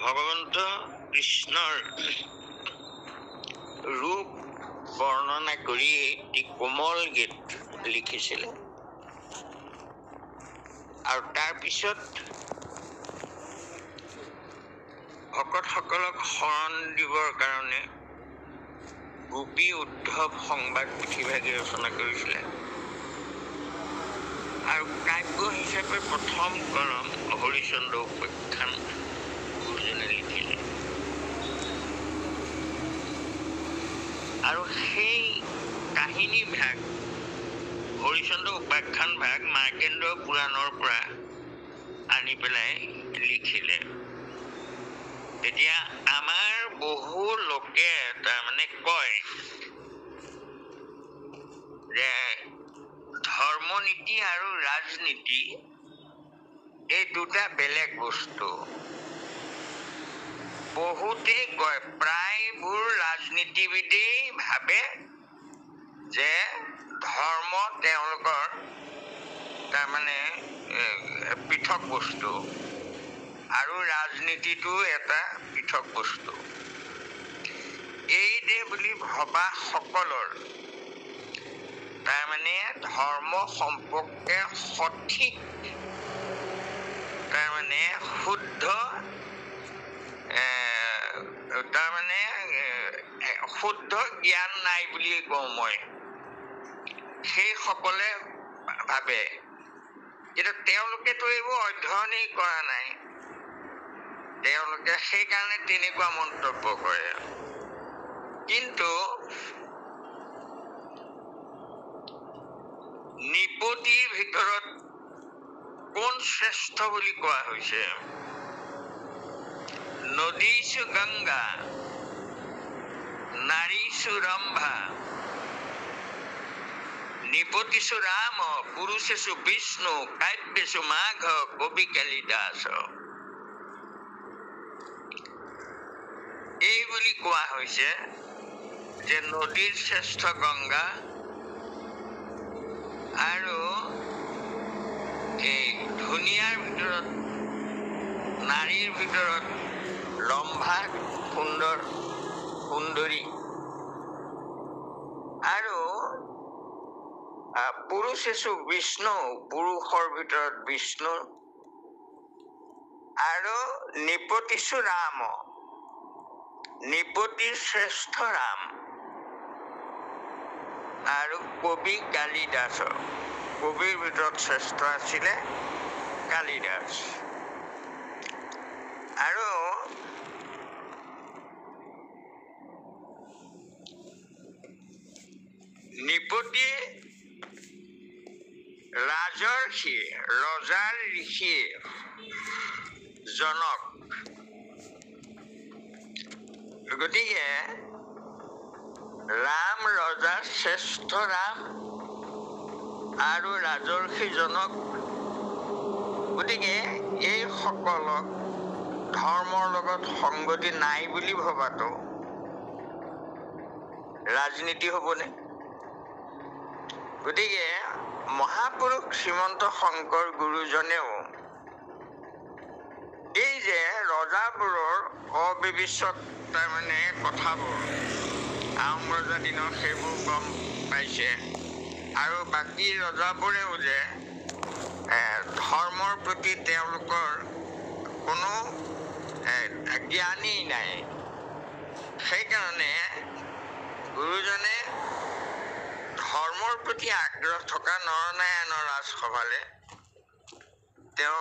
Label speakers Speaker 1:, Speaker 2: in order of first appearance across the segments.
Speaker 1: ভগৱন্ত কৃষ্ণৰ ৰূপ বৰ্ণনা কৰি এটি কোমল গীত লিখিছিলে আৰু তাৰপিছত ভকতসকলক শৰণ দিবৰ কাৰণে গোপী উদ্ধৱ সংবাদ পুথিভাগি ৰচনা কৰিছিলে আৰু কাব্য হিচাপে প্ৰথম কলম হৰিচন্দ্ৰ উপাখ্যান গুৰুজনে লিখিলে আৰু সেই কাহিনী ভাগ হৰিচন্দ্ৰ উপাখ্যান ভাগ মাৰ্কেন্দ্ৰ পুৰাণৰ পৰা আনি পেলাই লিখিলে। এতিয়া আমাৰ বহু লোকে তাৰমানে কয় যে ধৰ্মনীতি আৰু ৰাজনীতি এই দুটা বেলেগ বস্তু। বহুতেই কয়, প্ৰায়বোৰ ৰাজনীতিবিদেই ভাবে যে ধৰ্ম তেওঁলোকৰ তাৰমানে পৃথক বস্তু আৰু ৰাজনীতিটো এটা পৃথক বস্তু। এই দে বুলি ভবা সকলৰ তাৰমানে ধৰ্ম সম্পৰ্কে সঠিক তাৰমানে শুদ্ধ তাৰমানে শুদ্ধ জ্ঞান নাই বুলিয়ে কওঁ মই। সেইসকলে ভাবে, কিন্তু তেওঁলোকেতো এইবোৰ অধ্যয়নেই কৰা নাই, তেওঁলোকে সেইকাৰণে তেনেকুৱা মন্তব্য কৰে। কিন্তু নিপতিৰ ভিতৰত কোন শ্ৰেষ্ঠ বুলি কোৱা হৈছে? নদীসু গংগা, নাৰীসু ৰম্ভা, নিপতিসু ৰাম, পুৰুষেষু বিষ্ণু, কাব্যেষু মাঘ, কবি কালিদাস। এই বুলি কোৱা হৈছে যে নদীৰ শ্ৰেষ্ঠ গংগা আৰু এই ধুনীয়াৰ ভিতৰত নাৰীৰ ভিতৰত ৰম্ভা সুন্দৰী আৰু পুৰুষেষু বিষ্ণু, পুৰুষৰ ভিতৰত বিষ্ণু আৰু নিপতিসু ৰাম, নিপতিৰ শ্ৰেষ্ঠ ৰাম আৰু কবি কালিদাস, কবিৰ ভিতৰত শ্ৰেষ্ঠ আছিলে কালিদাস। আৰু নিপতি ৰাজৰ্ষি, ৰজাৰ ঋষি জনক। গতিকে ৰাম ৰজাৰ শ্ৰেষ্ঠ ৰাম আৰু ৰাজৰ্ষি জনক। গতিকে এই সকলক ধৰ্মৰ লগত সংগতি নাই বুলি ভবাটো ৰাজনীতি হ'বনে? গতিকে মহাপুৰুষ শ্ৰীমন্ত শংকৰ গুৰুজনেও এই যে ৰজাবোৰৰ অবিবিচত তাৰমানে কথাবোৰ আহোম ৰজা দিনত সেইবোৰ গম পাইছে আৰু বাকী ৰজাবোৰেও যে ধৰ্মৰ প্ৰতি তেওঁলোকৰ কোনো জ্ঞানেই নাই, সেইকাৰণে গুৰুজনে ধৰ্মৰ প্ৰতি আগ্ৰহ থকা নৰনাৰায়ণৰ ৰাজসভালে তেওঁ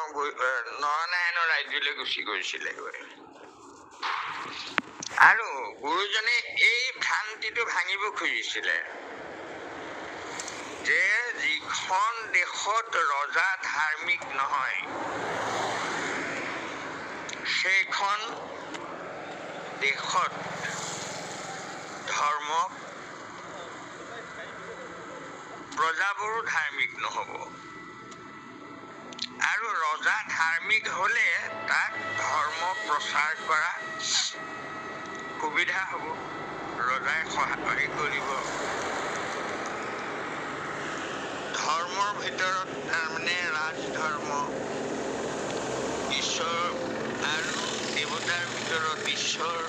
Speaker 1: নৰনাৰায়ণৰ ৰাজ্যলৈ গুচি গৈছিলেগৈ। আৰু গুৰুজনে এই ভ্ৰান্তিটো ভাঙিব খুজিছিলে যে যিখন দেশত ৰজা ধাৰ্মিক নহয় সেইখন দেশত ধৰ্ম প্ৰজাবোৰো ধাৰ্মিক নহ'ব আৰু ৰজা ধাৰ্মিক হ'লে তাক ধৰ্ম প্ৰচাৰ কৰা সুবিধা হ'ব, ৰজাই সহায় কৰিব। ধৰ্মৰ ভিতৰত তাৰমানে ৰাজধৰ্ম, ঈশ্বৰ আৰু দেৱতাৰ সৌন্দৰ্যৰ দৃশ্যৰ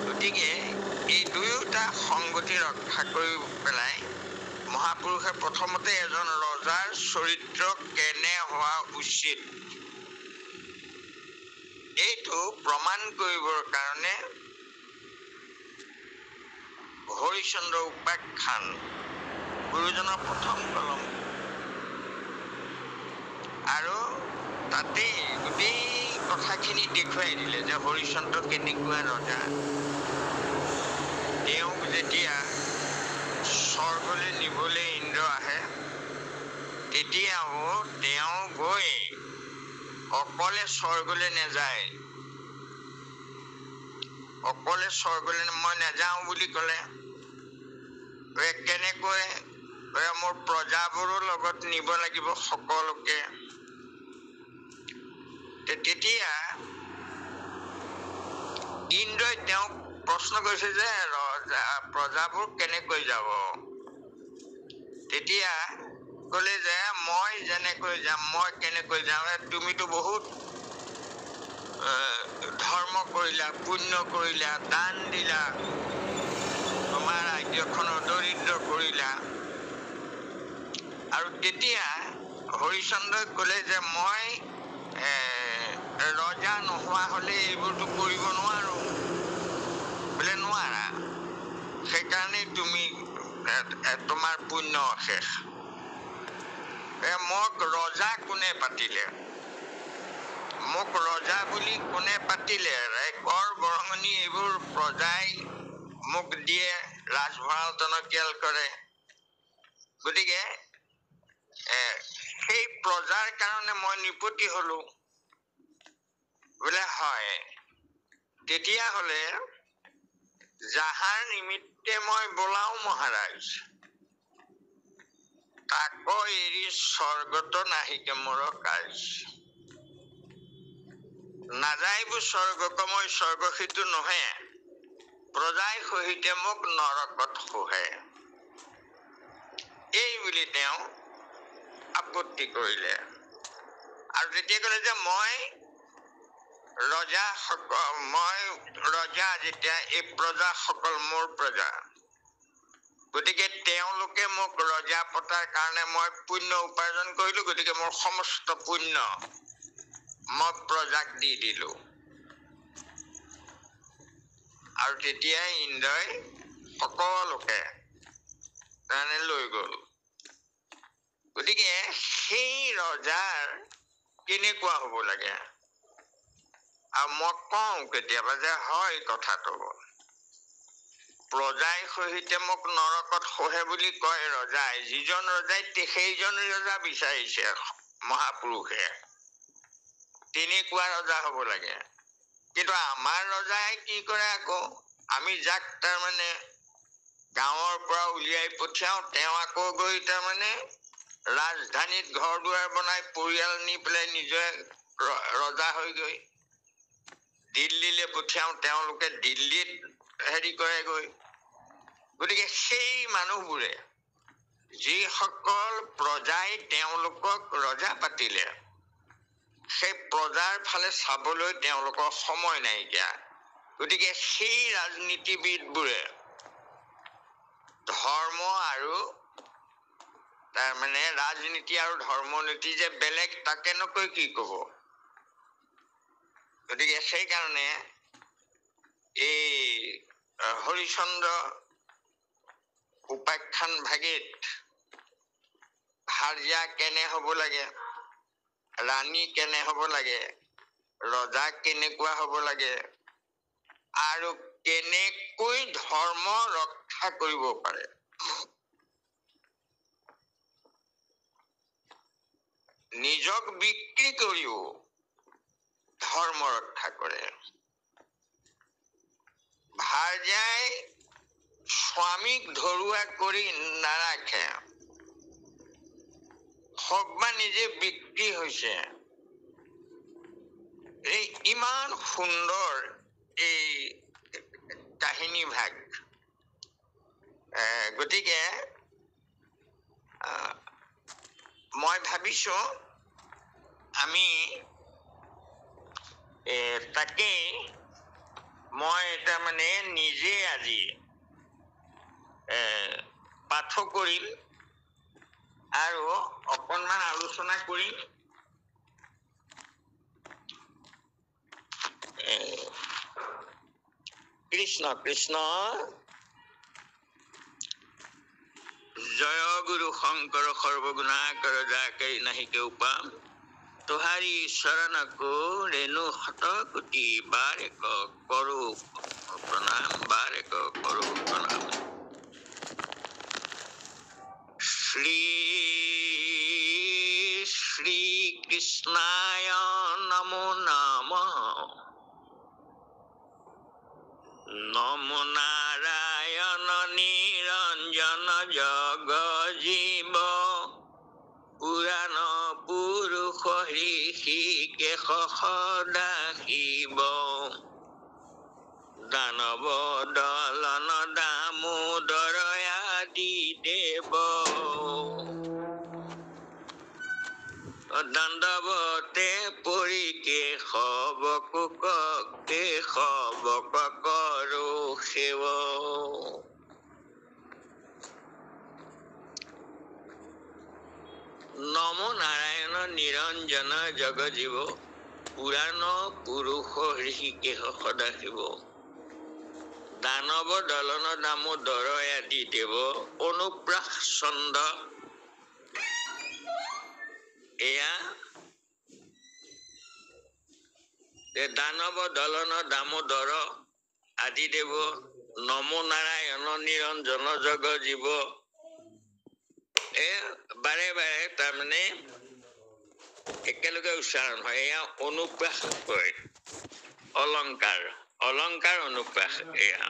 Speaker 1: গতিকে এই দুয়োটা সংগতি ৰক্ষা কৰি পেলাই মহাপুৰুষে প্ৰথমতে এজন ৰজাৰ চৰিত্ৰ কেনে হোৱা উচিত এইটো প্ৰমাণ কৰিবৰ কাৰণে হৰিশ্চন্দ্ৰ উপাখ্যান গুৰুজনৰ প্ৰথম কলম আৰু তাতেই গোটেই কথাখিনি দেখুৱাই দিলে যে হৰিশ্চন্দ্ৰ কেনেকুৱা ৰজা। তেওঁক যেতিয়া স্বৰ্গলৈ নিবলৈ ইন্দ্ৰ আহে তেতিয়াও তেওঁ গৈ অকলে স্বৰ্গলৈ নাযায়। অকলে স্বৰ্গলৈ মই নাযাওঁ বুলি ক'লে কেনেকৈ মোৰ প্ৰজাবোৰো লগত নিব লাগিব সকলোকে। তেতিয়া ইন্দ্ৰই তেওঁক প্ৰশ্ন কৰিছে যে প্ৰজাবোৰ কেনেকৈ যাব। তেতিয়া ক'লে যে মই যেনেকৈ যাম মই কেনেকৈ যাম, তুমিতো বহুত ধৰ্ম কৰিলা, পুণ্য কৰিলা, দান দিলা, তোমাৰ ৰাজ্যখনৰ দৰিদ্ৰ কৰিলা। আৰু তেতিয়া হৰিশ্চন্দ্ৰই ক'লে যে মই ৰজা নোহোৱা হ'লে এইবোৰতো কৰিব নোৱাৰো। বোলে নোৱাৰা, সেইকাৰণে তুমি তোমাৰ পুণ্য অশেষ। মোক ৰজা কোনে পাতিলে, মোক ৰজা বুলি কোনে পাতিলে, কৰ বৰঙণি এইবোৰ প্ৰজাই মোক দিয়ে, ৰাজভঁৰাল টনকিয়াল কৰে। গতিকে সেই প্ৰজাৰ কাৰণে মই নিপতি হলো। বোলে হয়, তেতিয়াহ'লে যাহাৰ নিমিত্তে মই বোলাও মহাৰাজ তাকো এৰি স্বৰ্গত নাহিকে মোৰ কাজ। নাযাইব স্বৰ্গক মই স্বৰ্গসিতো নহে, প্ৰজাই সহিতে মোক নৰকত সোহে। এই বুলি তেওঁ আপত্তি কৰিলে। আৰু তেতিয়া ক'লে যে মই ৰজা যেতিয়া এই প্ৰজাসকল মোৰ প্ৰজা, গতিকে তেওঁলোকে মোক ৰজা পতাৰ কাৰণে মই পুণ্য উপাৰ্জন কৰিলো, গতিকে মোৰ সমস্ত পুণ্য মই প্ৰজাক দি দিলো। আৰু তেতিয়াই ইন্দ্ৰই সকলোকে তাৰমানে লৈ গল। গতিকে সেই ৰজাৰ কেনেকুৱা হ'ব লাগে। আৰু মই কওঁ কেতিয়াবা যে হয় কথাটো, প্ৰজাই সহিতে মোক নৰকত সোহে বুলি কয় ৰজাই। যিজন ৰজাই সেইজন ৰজা বিচাৰিছে মহাপুৰুষে, তেনেকুৱা ৰজা হ'ব লাগে। কিন্তু আমাৰ ৰজাই কি কৰে আকৌ, আমি যাক তাৰমানে গাঁৱৰ পৰা উলিয়াই পঠিয়াও, তেওঁ আকৌ গৈ তাৰমানে ৰাজধানীত ঘৰ দুৱাৰ বনাই পৰিয়াল নি পেলাই নিজে ৰজা হৈ গৈ দিল্লীলৈ পঠিয়াও, তেওঁলোকে দিল্লীত হেৰি কৰেগৈ। গতিকে সেই মানুহবোৰে যিসকল প্ৰজাই তেওঁলোকক ৰজা পাতিলে, সেই প্ৰজাৰ ফালে চাবলৈ তেওঁলোকৰ সময় নাইকিয়া। গতিকে সেই ৰাজনীতিবিদবোৰে ধৰ্ম আৰু তাৰমানে ৰাজনীতি আৰু ধৰ্মনীতি যে বেলেগ তাকে নকৈ কি কব। গতিকে সেইকাৰণে এই হৰিশ্চন্দ্ৰ উপাখ্যান ভাগিত ভাৰ্যা কেনে হ'ব লাগে, ৰাণী কেনে হ'ব লাগে, ৰজা কেনেকুৱা হ'ব লাগে, আৰু কেনেকৈ ধৰ্ম ৰক্ষা কৰিব পাৰে। নিজক বিক্ৰী কৰিও ধৰ্ম ৰক্ষা কৰে। ভাৰ্যাই স্বামীক ধৰুৱা কৰি নাৰাখে, হক বা নিজে বিক্ৰী হৈছে। এই ইমান সুন্দৰ এই কাহিনী ভাগ। গতিকে মই ভাবিছো আমি তাকেই মই তাৰমানে নিজে আজি পাঠ কৰিম আৰু অকণমান আলোচনা কৰিম। কৃষ্ণ কৃষ্ণ। জয় গুরু শঙ্कर सर्वगुणाकर जाके नहीं के उपाम तुहारी शरण को रेणु हत कोटि बारे करो प्रणाम बारे करो प्रणाम। श्री श्री कृष्णाय नमो नमः। नमो नारायण निरंजन जग जीव पुराण पुरुष ऋषिकेश सदा शिव दानव दलन दामोदर आदि देव दंडवते परि केशव करो सेव। नमो नारायण निरंजन जगजीव पुराण पुरुष ऋषिकेश सदाशिव दानव दलन दामोदर आदि देव अनुप्रास चंद। एया दानव दलन दामोदर आदि देव नमो नारायण निरंजन जग जीव बारे बारे तारमाने एकेलगे उच्चारण है। एया अनुप्रास कय अलंकार अलंकार अनुप्रास। एया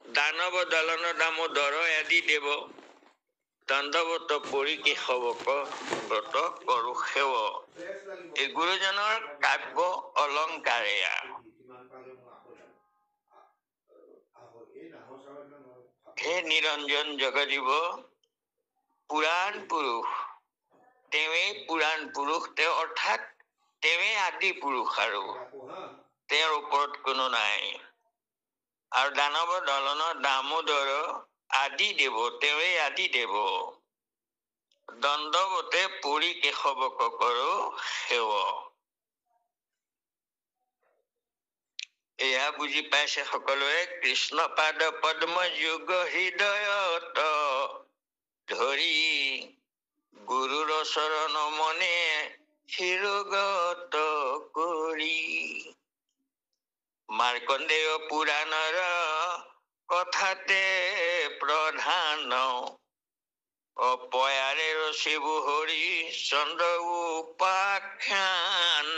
Speaker 1: दानव दलन दामोदर आदि देव दंडवत परि केशवक व्रत करो सेव। এই গুৰুজনৰ কাব্য অলংকাৰ। এয়া হে নিৰঞ্জন জগজীৱ পুৰাণ পুৰুষ তেৱে পুৰাণ পুৰুষ তেওঁ অৰ্থাৎ তেৱে আদি পুৰুষ আৰু তেওঁৰ ওপৰত কোনো নাই। আৰু দানৱ দলন দামোদৰ আদি দেৱ তেৱে আদি দেৱ দণ্ডৱতে পৰি কেশৱক কৰো সেৱ। এয়া বুজি পাইছে সকলোৱে। কৃষ্ণ পাদ পদ্ম যুগ হৃদয়ত ধৰি গুৰুৰ চৰণ মনে শিৰোগত কৰি মাৰ্কণ্ডেয় পুৰাণৰ কথাতে প্ৰধান অপয়াৰে ৰচিবু হৰি চন্দ্ৰ উপাখ্যান।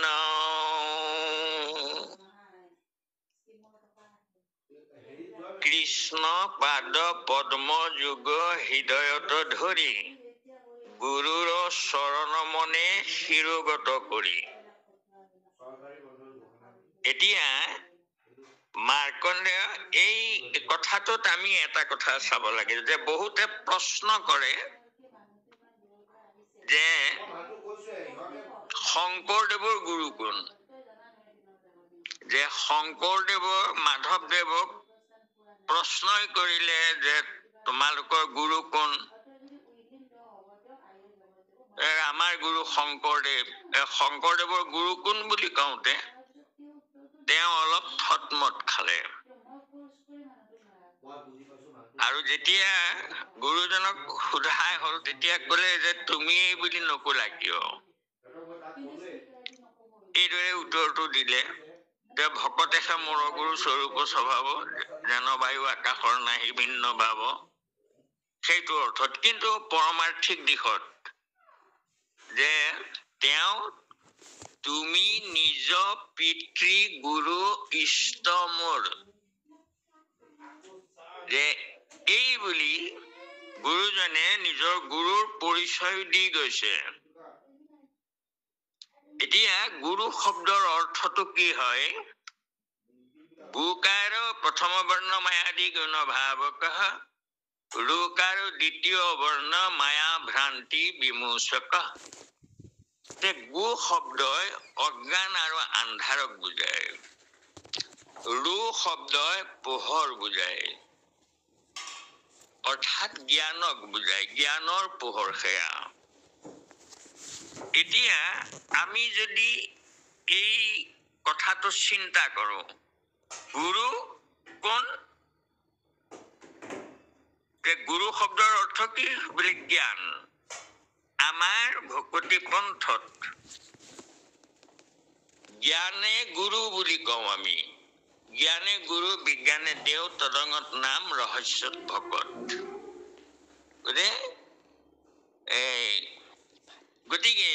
Speaker 1: কৃষ্ণ পাদ পদ্ম যুগ হৃদয়ত ধৰি গুৰুৰ চৰণ মনে শিৰোগত কৰি। এতিয়া মাৰ্কণ্ডেয় এই কথাটোত আমি এটা কথা চাব লাগে যে বহুতে প্ৰশ্ন কৰে যে শংকৰদেৱৰ গুৰু কোন, যে শংকৰদেৱৰ মাধৱদেৱক প্ৰশ্নই কৰিলে যে তোমালোকৰ গুৰু কোন। আমাৰ গুৰু শংকৰদেৱ। শংকৰদেৱৰ গুৰু কোন বুলি কওঁতে তেওঁ অলপ থতমত খালে। আৰু যেতিয়া গুৰুজনক সোধাই হল তেতিয়া কলে যে তুমি বুলি নকলা কিয়। এইদৰে উত্তৰটো দিলে যে ভকতেহে মোৰ গুৰু স্বৰূপ স্বভাৱ যেন বায়ু আকাশৰ নাহি ভিন্ন ভাৱ। সেইটো অৰ্থত। কিন্তু পৰমাৰ্থিক দিশত যে তেওঁ তুমি নিজ পিতৃ গুৰু ইষ্ট মোৰ, যে এই বুলি গুৰুজনে নিজৰ গুৰুৰ পৰিচয় দি গৈছে। এতিয়া গুৰু শব্দৰ অৰ্থটো কি হয়? গুকাৰ প্ৰথম বৰ্ণ মায়াদি গুণ ভাৱক ৰুকাৰ দ্বিতীয় বৰ্ণ মায়া ভ্ৰান্তি বিমোচক। গু শব্দই অজ্ঞান আৰু আন্ধাৰক বুজায়, ৰু শব্দই পোহৰ বুজায়, অৰ্থাৎ জ্ঞানক বুজায়, জ্ঞানৰ পোহৰ সেয়া। এতিয়া আমি যদি এই কথাটো চিন্তা কৰো, গুৰু কোন? গুৰু শব্দৰ অৰ্থ কি? বুলি জ্ঞান। আমাৰ ভকতি পন্থত জ্ঞানে গুৰু বুলি কওঁ আমি। জ্ঞানে গুৰু, বিজ্ঞানে দেও, তদঙত নাম, ৰহস্যত ভকত। গতিকে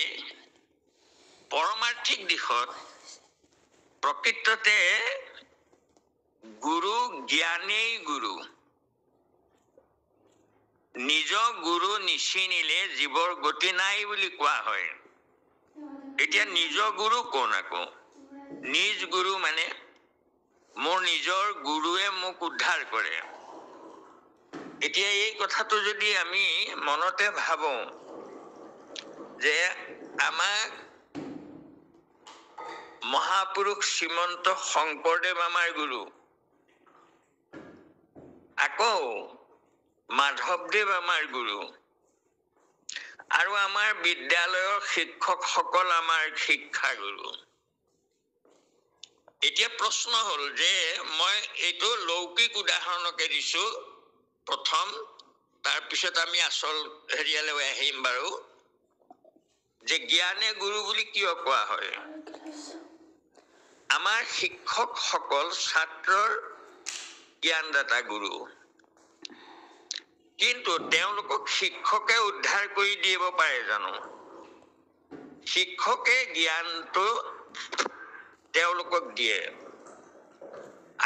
Speaker 1: পৰমাৰ্থিক দিশত প্ৰকৃততে গুৰু জ্ঞানেই গুৰু। নিজ গুৰু নিচিনিলে জীৱৰ গতি নাই বুলি কোৱা হয়। এতিয়া নিজ গুৰু কোন আকৌ? নিজ গুৰু মানে মোৰ নিজৰ গুৰুৱে মোক উদ্ধাৰ কৰে। এতিয়া এই কথাটো যদি আমি মনতে ভাবো যে আমাক মহাপুৰুষ শ্ৰীমন্ত শংকৰদেৱ আমাৰ গুৰু, আকৌ মাধৱদেৱ আমাৰ গুৰু, আৰু আমাৰ বিদ্যালয়ৰ শিক্ষকসকল আমাৰ শিক্ষাগুৰু। এতিয়া প্ৰশ্ন হ'ল যে মই এইটো লৌকিক উদাহৰণকে দিছো প্ৰথম, তাৰপিছত আমি আচল হেৰিয়ালৈ আহিম বাৰু, যে জ্ঞানে গুৰু বুলি কিয় কোৱা হয়? আমাৰ শিক্ষকসকল ছাত্ৰৰ জ্ঞানদাতা গুৰু, কিন্তু তেওঁলোকক শিক্ষকে উদ্ধাৰ কৰি দিব পাৰে জানো? শিক্ষকে জ্ঞানটো তেওঁলোকক দিয়ে।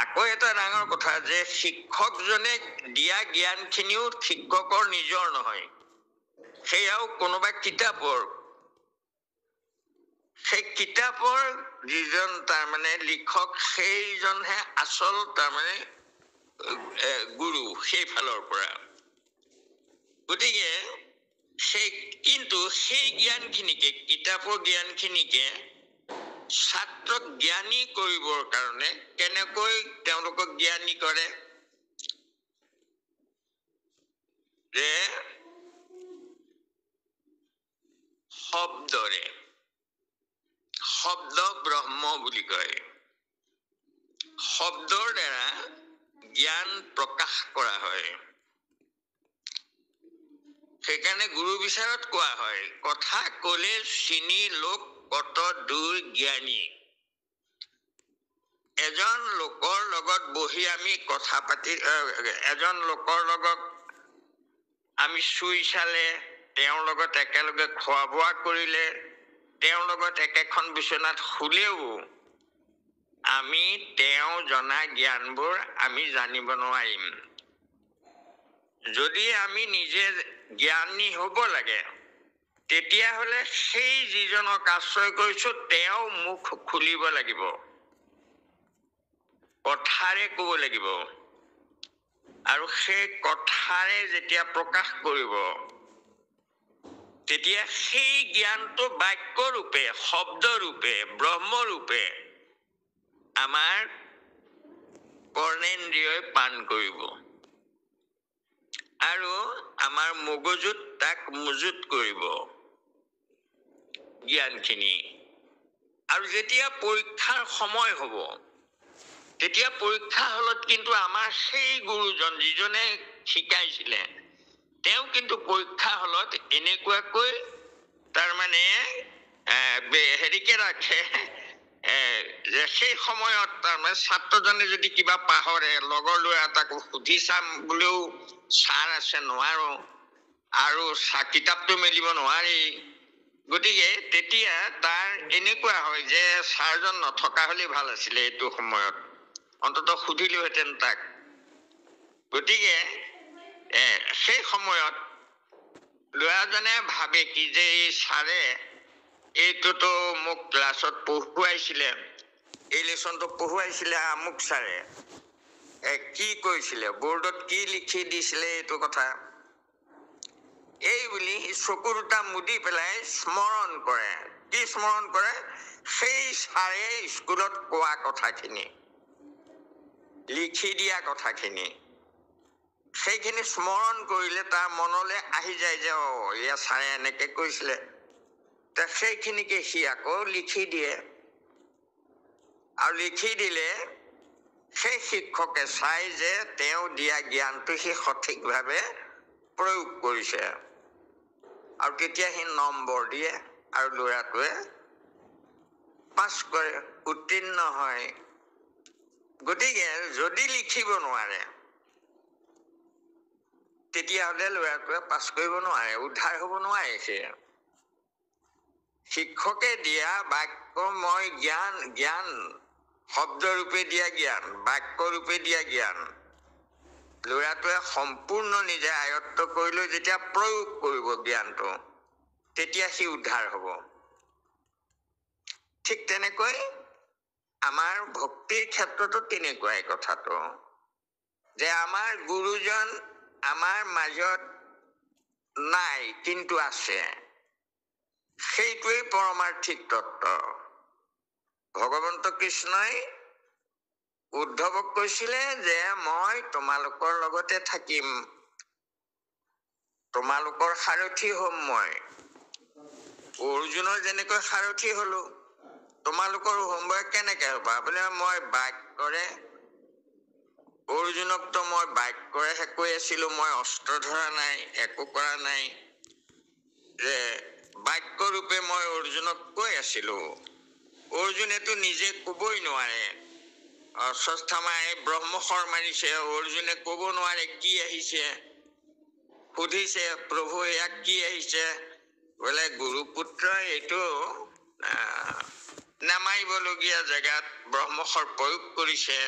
Speaker 1: আকৌ এটা ডাঙৰ কথা যে শিক্ষকজনে দিয়া জ্ঞানখিনিও শিক্ষকৰ নিজৰ নহয়, সেয়াও কোনোবা কিতাপৰ। সেই কিতাপৰ যিজন তাৰমানে লিখক, সেইজনহে আচল তাৰমানে গুৰু সেইফালৰ পৰা। গতিকে কিন্তু সেই জ্ঞানখিনিকে, কিতাপৰ জ্ঞানখিনিকে ছাত্ৰক জ্ঞানী কৰিবৰ কাৰণে কেনেকৈ তেওঁলোকক জ্ঞানী কৰে? যে শব্দৰে, শব্দ ব্ৰহ্ম বুলি কয়। শব্দৰ দ্বাৰা জ্ঞান প্ৰকাশ কৰা হয়। সেইকাৰণে গুৰু বিচাৰত কোৱা হয়, কথা কলে চিনি লোক কত দূৰ জ্ঞানী। এজন লোকৰ লগত বহি আমি কথা পাতি, এজন লোকৰ লগত আমি চুই চালে, তেওঁৰ লগত একেলগে খোৱা বোৱা কৰিলে, তেওঁৰ লগত একেখন বিচনাত শুলেও আমি তেওঁ জনা জ্ঞানবোৰ আমি জানিব নোৱাৰিম। যদি আমি নিজে জ্ঞানী হ'ব লাগে, তেতিয়াহ'লে সেই যিজনক আশ্ৰয় কৰিছো তেওঁ মুখ খুলিব লাগিব, কথাৰে ক'ব লাগিব, আৰু সেই কথাৰে যেতিয়া প্ৰকাশ কৰিব, তেতিয়া সেই জ্ঞানটো বাক্য ৰূপে, শব্দ ৰূপে, ব্ৰহ্ম ৰূপে আমাৰ কৰ্ণেন্দ্ৰিয়ই পান কৰিব, আৰু আমাৰ মগজুত তাক মজুত কৰিব জ্ঞানখিনি। আৰু যেতিয়া পৰীক্ষাৰ সময় হ'ব, তেতিয়া পৰীক্ষা হলত কিন্তু আমাৰ সেই গুৰুজন যিজনে শিকাইছিলে, তেওঁ কিন্তু পৰীক্ষা হলত এনেকুৱাকৈ তাৰমানে হেৰিকে ৰাখে যে সেই সময়ত তাৰমানে ছাত্ৰজনে যদি কিবা পাহৰে, লগৰ ল'ৰা এটাক সুধি চাম বুলিও ছাৰ আছে, নোৱাৰো, আৰু কিতাপটো মেলিব নোৱাৰি। গতিকে তেতিয়া তাৰ এনেকুৱা হয় যে ছাৰজন নথকা হলে ভাল আছিলে এইটো সময়ত, অন্তত সুধিলোহেঁতেন তাক। গতিকে সেই সময়ত ল'ৰাজনে ভাবে কি যে এই ছাৰে এইটোতো মোক ক্লাছত পঢ়ুৱাইছিলে, এই লেচনটো পঢ়ুৱাইছিলে আমুক ছাৰে, কি কৈছিলে, বৰ্ডত কি লিখি দিছিলে এইটো কথা। এই বুলি চকু দুটা মুদি পেলাই স্মৰণ কৰে। কি স্মৰণ কৰে? সেই ছাৰে স্কুলত কোৱা কথাখিনি, লিখি দিয়া কথাখিনি, সেইখিনি স্মৰণ কৰিলে তাৰ মনলৈ আহি যায় যে এয়া ছাৰে এনেকে কৈছিলে। সেইখিনিকে সি আকৌ লিখি দিয়ে, আৰু লিখি দিলে সেই শিক্ষকে চাই যে তেওঁ দিয়া জ্ঞানটো সি সঠিকভাৱে প্ৰয়োগ কৰিছে, আৰু তেতিয়া সি নম্বৰ দিয়ে আৰু ল'ৰাটোৱে পাছ কৰে, উত্তীৰ্ণ হয়। গতিকে যদি লিখিব নোৱাৰে তেতিয়াহ'লে ল'ৰাটোৱে পাছ কৰিব নোৱাৰে, উদ্ধাৰ হ'ব নোৱাৰে। সেয়া শিক্ষকে দিয়া বাক্যময় জ্ঞান, জ্ঞান শব্দৰূপে দিয়া জ্ঞান, বাক্যৰূপে দিয়া জ্ঞান ল'ৰাটোৱে সম্পূৰ্ণ নিজে আয়ত্ত কৰি লৈ যেতিয়া প্ৰয়োগ কৰিব জ্ঞানটো, তেতিয়া সি উদ্ধাৰ হ'ব। ঠিক তেনেকৈ আমাৰ ভক্তিৰ ক্ষেত্ৰতো তেনেকুৱাই কথাটো, যে আমাৰ গুৰুজন আমাৰ মাজত নাই কিন্তু আছে, সেইটোৱেই পৰমাৰ্থিক তত্ত্ব। ভগৱন্ত কৃষ্ণই উদ্ধৱক কৈছিলে যে মই তোমালোকৰ লগতে থাকিম, তোমালোকৰ সাৰথি হ'ম। মই অৰ্জুনৰ যেনেকৈ সাৰথি হলো, তোমালোকৰ হোমৱৰ্ক কেনেকে হবা? বোলে মই বাক্যৰে, অৰ্জুনকতো মই বাক্যৰেহে কৈ আছিলো, মই অস্ত্ৰ ধৰা নাই, একো কৰা নাই, যে বাক্যৰূপে মই অৰ্জুনক কৈ আছিলো। অৰ্জুনেতো নিজে কবই নোৱাৰে, অশ্বত্থামাই ব্ৰহ্মশৰ মাৰিছে, অৰ্জুনে কব নোৱাৰে কি আহিছে। সুধিছে প্ৰভু ইয়াক কি আহিছে? বোলে গুৰুপুত্ৰ এইটো নামাৰিবলগীয়া জেগাত ব্ৰহ্মশৰ প্ৰয়োগ কৰিছে,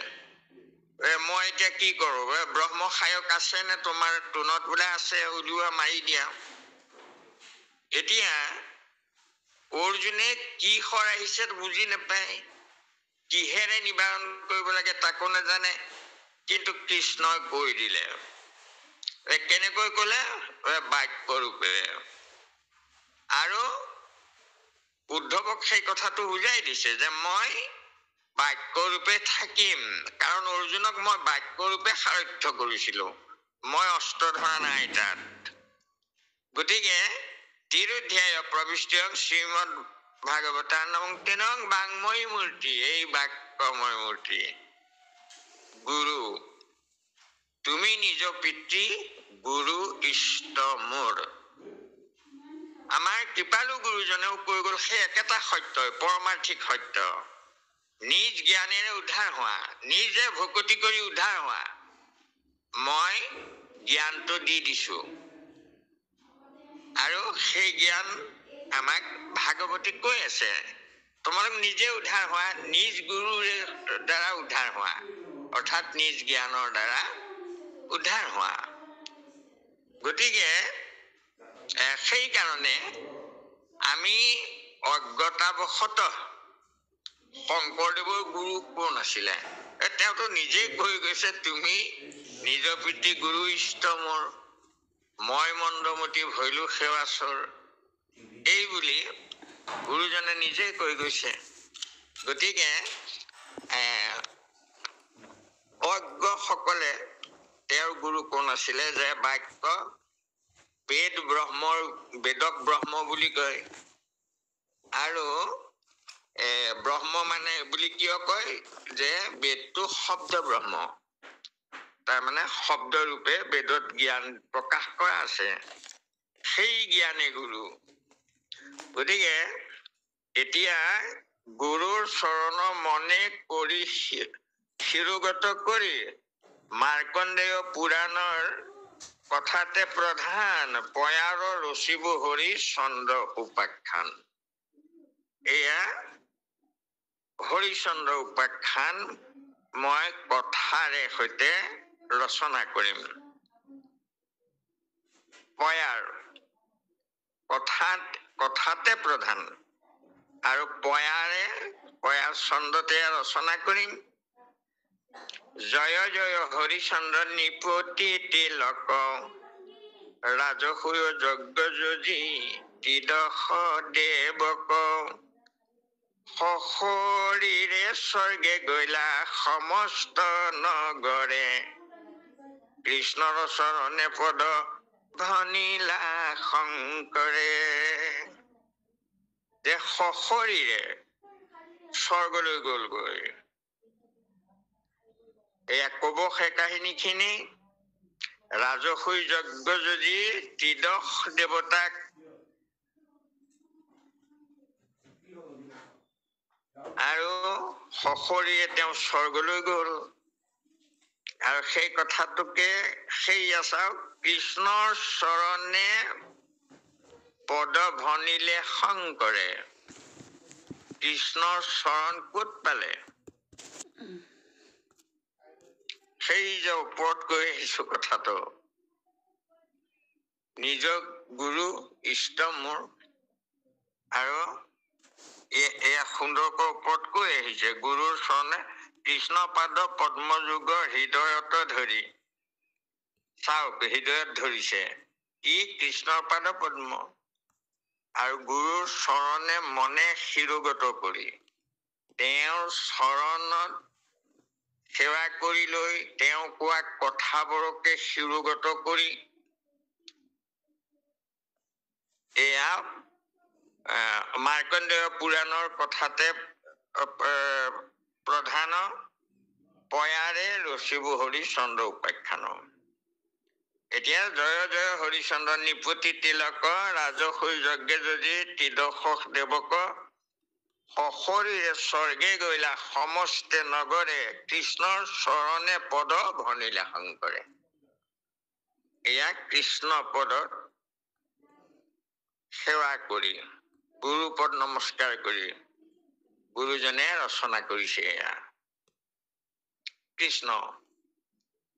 Speaker 1: মই এতিয়া কি কৰো? ব্ৰহ্মশায়ক আছে নে তোমাৰ তোনত? বোলে আছে, উলিওৱা, মাৰি দিয়া। এতিয়া অৰ্জুনে কি শৰ আহিছে বুজি নাপায়, কিহেৰে নিবাৰণ কৰিব লাগে তাকো নাজানে, কিন্তু কৃষ্ণই কৈ দিলে। কেনেকৈ কলে? বাক্যৰূপে। আৰু উদ্ধৱক সেই কথাটো বুজাই দিছে যে মই বাক্যৰূপে থাকিম, কাৰণ অৰ্জুনক মই বাক্যৰূপে সাৰথ্য কৰিছিলো, মই অস্ত্ৰ ধৰা নাই তাত। গতিকে তিৰোধ্যায় প্ৰবিষ্ট্য শ্ৰীমদ ভাগৱতাৰ নং তেনং বাংময়ী মূৰ্তি, এই বাক্যময় মূৰ্তি। গুৰু তুমি নিজ পিতৃ, গুৰু ইষ্ট মোৰ। আমাৰ কৃপালু গুৰুজনেও কৈ গল সেই একেটা সত্যই, পৰমাৰ্থিক সত্য। নিজ জ্ঞানেৰে উদ্ধাৰ হোৱা, নিজে ভকতি কৰি উদ্ধাৰ হোৱা। মই জ্ঞানটো দি দিছো, আৰু সেই জ্ঞান আমাক ভাগৱতী কৈ আছে, তোমালোক নিজে উদ্ধাৰ হোৱা, নিজ গুৰুৰে দ্বাৰা উদ্ধাৰ হোৱা, অৰ্থাৎ নিজ জ্ঞানৰ দ্বাৰা উদ্ধাৰ হোৱা। গতিকে সেইকাৰণে আমি অজ্ঞতাবশতঃ শংকৰদেৱৰ গুৰু কোন আছিলে? তেওঁতো নিজেই কৈ গৈছে তুমি নিজ পিতৃ গুৰু ইষ্ট মোৰ, মই মন্দমতি ভৈলো সেৱাচৰ, এই বুলি গুৰুজনে নিজেই কৈ গৈছে। গতিকে অজ্ঞসকলে তেওঁৰ গুৰু কোন আছিলে? যে বাক্য, বেদক ব্ৰহ্ম বুলি কয়। আৰু ব্ৰহ্ম মানে বুলি কিয় কয়? যে বেদটো শব্দ ব্ৰহ্ম, তাৰমানে শব্দৰূপে বেদত জ্ঞান প্ৰকাশ কৰা আছে, সেই জ্ঞানে গুৰু। গতিকে এতিয়া গুৰুৰ চৰণ মনে কৰি শিৰোগত কৰি মাৰ্কণ্ডেয় পুৰাণৰ কথাতে প্ৰধান পয়াৰ ৰচিব হৰি চন্দ্ৰ উপাখ্যান। এয়া হৰিচন্দ্ৰ উপাখ্যান মই কথাৰে সৈতে ৰচনা কৰিম। পয়াৰ কথাতে প্ৰধান, আৰু পয়াৰ চন্দ্ৰতে ৰচনা কৰিম। জয় জয় হৰিচন্দ্ৰ নিপতি তিলক, ৰাজসূয় যজ্ঞ যজি ত্ৰিদশ দেৱক সশৰীৰে স্বৰ্গে গৈলা সমস্ত নগৰে কৃষ্ণৰ চৰণে পদ ধনিলা শংকৰে। যে সশৰীৰে স্বৰ্গলৈ গলগৈ। এয়া কব সেই কাহিনীখিনি। ৰাজসূয় যজ্ঞ যদি ত্ৰিদশ দেৱতাক আৰু সশৰীৰে তেওঁ স্বৰ্গলৈ গল। আৰু সেই কথাটোকে সেইয়া চাওক, কৃষ্ণৰ চৰণে পদ ভনিলে শংকৰে। কৃষ্ণৰ চৰণ ক'ত পালে? সেই যে ওপৰত কৈ আহিছো কথাটো, নিজৰ গুৰু ইষ্ট মোৰ, আৰু এয়া সুন্দৰকৈ ওপৰত কৈ আহিছে, গুৰুৰ চৰণে কৃষ্ণ পাদ পদ্মযুগৰ হৃদয়ত ধৰি। চাওক, হৃদয়ত ধৰিছে ই কৃষ্ণৰ পাদ পদ্ম, আৰু গুৰুৰ চৰণে মনে শিৰোগত কৰি তেওঁৰ চৰণত সেৱা কৰি লৈ তেওঁ কোৱা কথাবোৰকে শিৰোগত কৰি এয়া মাৰ্কণ্ডেয় পুৰাণৰ কথাতে প্ৰধান পয়াৰে ৰচিব হৰিচন্দ্ৰ উপাখ্যান। এতিয়া জয় জয় হৰিচন্দ্ৰ নিপতি তিলক ৰাজসূয় যজ্ঞে যদি ত্ৰিদশ দেৱক সশৰীৰে স্বৰ্গে গৈলা সমস্তে নগৰে কৃষ্ণৰ চৰণে পদ ভনিলা শংকৰে। এয়া কৃষ্ণ পদত সেৱা কৰি গুৰুপদ নমস্কাৰ কৰি গুৰুজনে ৰচনা কৰিছে। এয়া কৃষ্ণ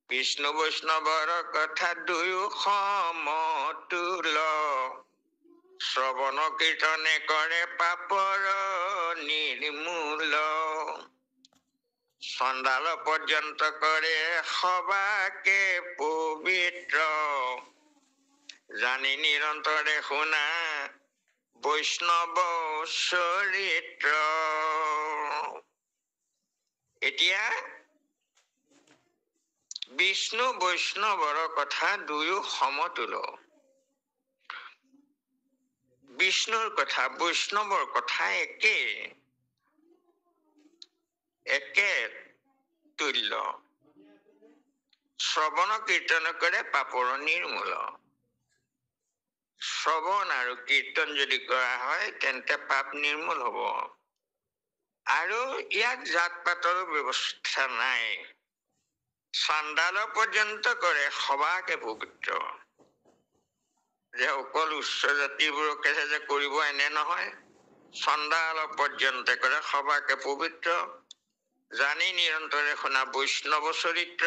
Speaker 1: বিষ্ণু বৈষ্ণৱৰ কথা দুয়ো সমতুল, শ্ৰৱণ কীৰ্তনে কৰে পাপৰ নিৰ্মূল, চণ্ডাল পৰ্যন্ত কৰে সবাকে পবিত্ৰ, জানি নিৰন্তৰে শুনা বৈষ্ণৱ চৰিত্ৰ। এতিয়া বিষ্ণু বৈষ্ণৱৰ কথা দুয়ো সমতুল। বিষ্ণুৰ কথা বৈষ্ণৱৰ কথা একে তুল্য। শ্ৰৱণ কীৰ্তন কৰে পাপৰ নিৰ্মূল। শ্ৰৱণ আৰু কীৰ্তন যদি কৰা হয় তেন্তে পাপ নিৰ্মূল হব। আৰু ইয়াত জাত পাতৰো ব্যৱস্থা নাই। চাণ্ডাল পৰ্যন্ত কৰে সবাকে পবিত্ৰ। যে অকল উচ্চ জাতিবোৰকে যে কৰিব এনে নহয়, চণ্ডাল পৰ্যন্ত কৰে সবাকে পবিত্ৰ, জানি নিৰন্তৰে শুনা বৈষ্ণৱ চৰিত্ৰ।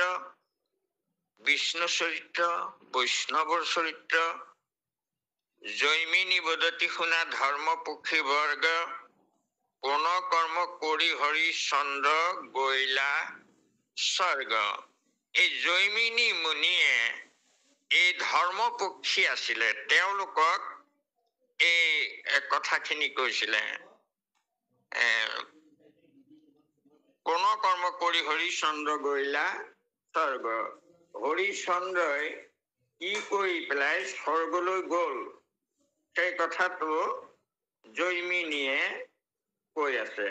Speaker 1: বিষ্ণু চৰিত্ৰ বৈষ্ণৱৰ চৰিত্ৰ, জৈমিনী বদতি শুনা ধৰ্মপক্ষী বৰ্গ, কোন কৰ্ম কৰি হৰিচন্দ্ৰ গৈলা স্বৰ্গ। এই জৈমিনী মুনিয়ে এই ধৰ্মপক্ষী আছিলে, তেওঁলোকক এই কথাখিনি কৈছিলে। কোন কৰ্ম কৰি হৰিচন্দ্ৰ গৈলা স্বৰ্গ। হৰিচন্দ্ৰই কি কৰি পেলাই স্বৰ্গলৈ গল, সেই কথাটো জৈমিনীয়ে কৈ আছে।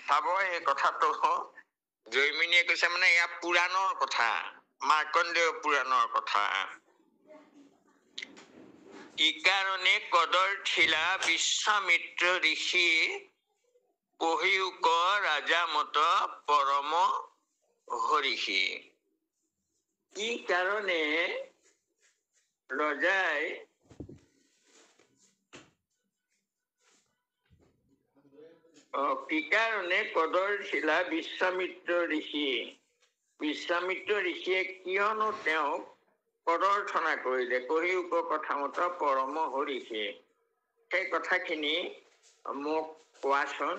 Speaker 1: চাব এই কথাটো জৈমিনীয়ে কৈছে, মানে এয়া পুৰাণৰ কথা, মাৰ্কণ্ডেয় পুৰাণৰ কথা। কি কাৰণে কদৰ্থিলা বিশ্বামিত্ৰ ঋষি, কহিউক ৰাজা মত পৰম হৰিষি। কি কাৰণে ৰজাই কি কাৰণে কদৰ্থিলা বিশ্বামিত্ৰ ঋষি, বিশ্বামিত্ৰ ঋষিয়ে কিয়নো তেওঁক পদৰ্থনা কৰিলে, কহিউক কথামত পৰম হৰিষি। সেই কথাখিনি মোক কোৱাচোন।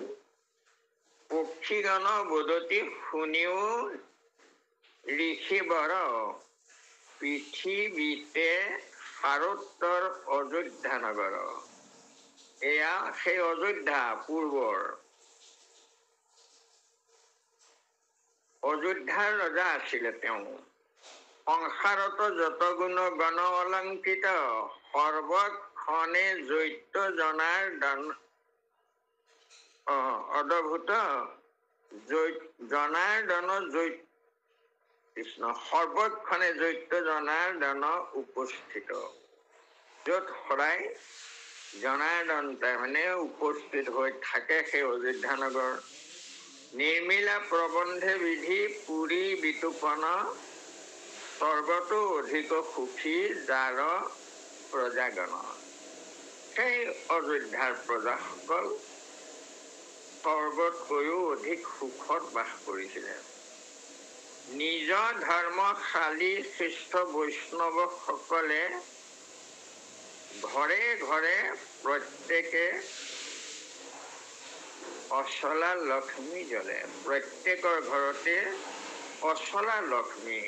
Speaker 1: পক্ষীগণ বদতি শুনিও ঋষিবৰ পৃথিৱীতে সাৰোত্তৰ অযোধ্যা নগৰ। এয়া সেই অযোধ্যা পূৰ্বৰ। অযোধ্যাৰ ৰজা আছিলে তেওঁ। সংসাৰত যত গুণ গণ অলংকৃত, সৰ্বক্ষণে জৈত্য জনাৰ অদ্ভুত জনাৰ্দন কৃষ্ণ সৰ্বক্ষণে জৈত্য জনাৰ্দন উপস্থিত। য'ত সদায় জনাৰ্দন তাৰমানে উপস্থিত হৈ থাকে সেই অযোধ্যা নগৰ। নিৰ্মিলা প্ৰবন্ধে বিধি পুৰী বিতোপন, স্বৰ্গতো অধিক সুখী যাৰ প্ৰজাগণ। সেই অযোধ্যাৰ প্ৰজাসকল স্বৰ্গতকৈও অধিক সুখত বাস কৰিছিলে। নিজ ধৰ্মশালী শ্ৰেষ্ঠ বৈষ্ণৱসকলে ঘৰে ঘৰে প্ৰত্যেকে অচলা লক্ষ্মী জ্বলে। প্ৰত্যেকৰ ঘৰতে অচলা লক্ষ্মী।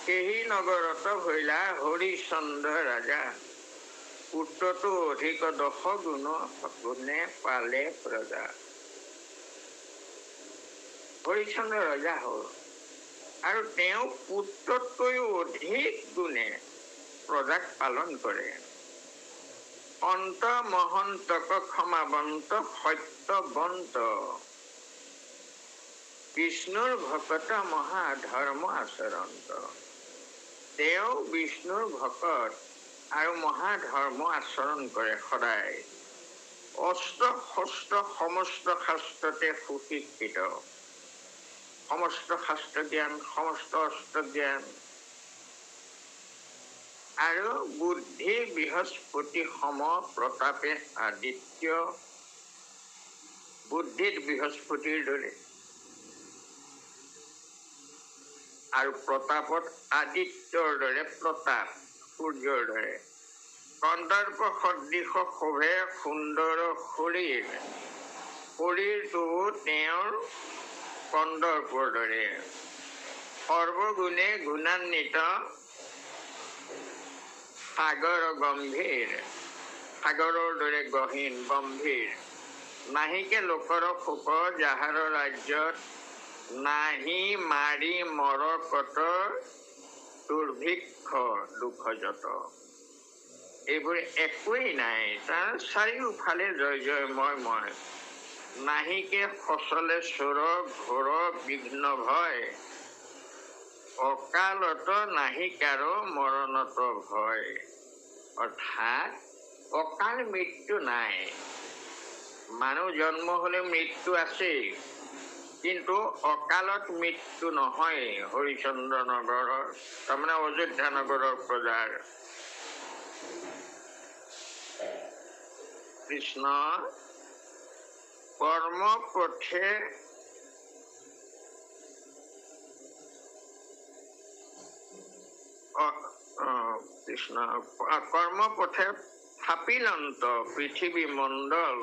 Speaker 1: সেই নগৰত ভৈলা হৰিচন্দ্ৰ ৰাজা, পুত্ৰটো অধিক 10 গুণে পালে প্ৰজা। হৰিচন্দ্ৰ ৰজা হ'ল আৰু তেওঁ পুত্ৰতকৈও অধিক গুণে প্ৰজাক পালন কৰে। অন্ত মহন্তক ক্ষমাবন্ত সত্যবন্ত, বিষ্ণুৰ ভকত মহাধৰ্ম আচৰন্ত। তেওঁ বিষ্ণুৰ ভকত আৰু মহাধৰ্ম আচৰণ কৰে সদায়। অস্ত্ৰ শস্ত্ৰ সমস্ত শাস্ত্ৰতে সুশিক্ষিত। সমস্ত শাস্ত্ৰ জ্ঞান, সমস্ত অস্ত্ৰ জ্ঞান আৰু বুদ্ধি বৃহস্পতি সম প্ৰতাপে আদিত্য। বুদ্ধিত বৃহস্পতিৰ দৰে আৰু প্ৰতাপত আদিত্যৰ দৰে, প্ৰতাপ সূৰ্যৰ দৰে। কন্দৰ্প সদৃশ শোভে সুন্দৰ শৰীৰ, শৰীৰটো তেওঁৰ কন্দৰ্পৰ দৰে। সৰ্বগুণে গুণান্বিত সাগৰ গম্ভীৰ, সাগৰৰ দৰে গহীন গম্ভীৰ। নাহিকে লোকৰ শোক যাহাৰ ৰাজ্যত, নাহি মাৰি মৰকত দুৰ্ভিক্ষ দুখ যত। এইবোৰ একোৱেই নাই, তাৰ চাৰিওফালে জয় জয় মই। নাহিকে ফচলে চোৰ ঘোৰ বিঘ্ন ভয়, অকালত নাহি কাৰো মৰণত ভয়। অৰ্থাৎ অকাল মৃত্যু নাই। মানুহ জন্ম হলে মৃত্যু আছেই, কিন্তু অকালত মৃত্যু নহয়। হৰিচন্দ্ৰ নগৰৰ তাৰমানে অযোধ্যা নগৰৰ প্ৰজাৰ। কৃষ্ণ কৰ্মপথে কৃষ্ণ কৰ্মপথে থাপিলন্ত পৃথিৱী মণ্ডল,